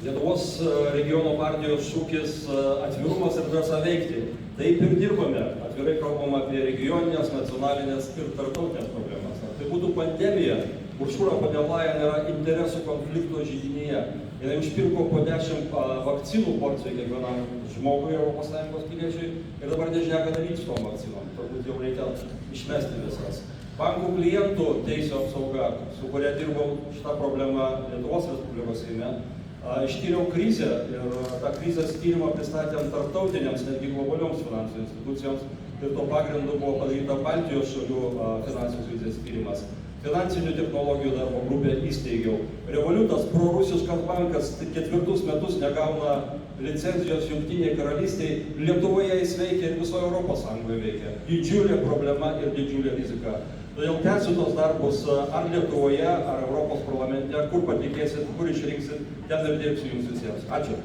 Lietuvos regiono partijos šūkis atvirumas ir drąsa veikti. Taip ir dirbame. Atvirai kalbam apie regioninės, nacionalinės ir tarptautinės problemas. Ar tai būtų pandemija, Uršula von der Leyen yra interesų konflikto židinyje. Jis išpirko po 10 vakcinų porcijų kiekvienam žmogui ES piliečiui ir dabar nežinia, ką daryti su tom vakcinom. Turbūt jau reikia išmesti visas. Bankų klientų teisų apsauga, su kuria dirbau šitą problemą Lietuvos Respublikos Seime, ištyriau krizę ir tą krizės tyrimą pristatėm tarptautiniams, netgi globalioms finansų institucijoms ir to pagrindu buvo padaryta Baltijos šalių finansų krizės tyrimas. Finansinių technologijų darbo grupę įsteigiau. Revoliutas, prorusiškas bankas, 4 metus negauna licenzijos Jungtinėje karalystėje, Lietuvoje jis veikia ir visoje Europos Sąjungoje veikia. Didžiulė problema ir didžiulė rizika. Todėl tęsiu tos darbus ar Lietuvoje, ar Europos parlamente, kur patikėsit, kur išrinksit, ten ir dirbsiu jums visiems. Ačiū.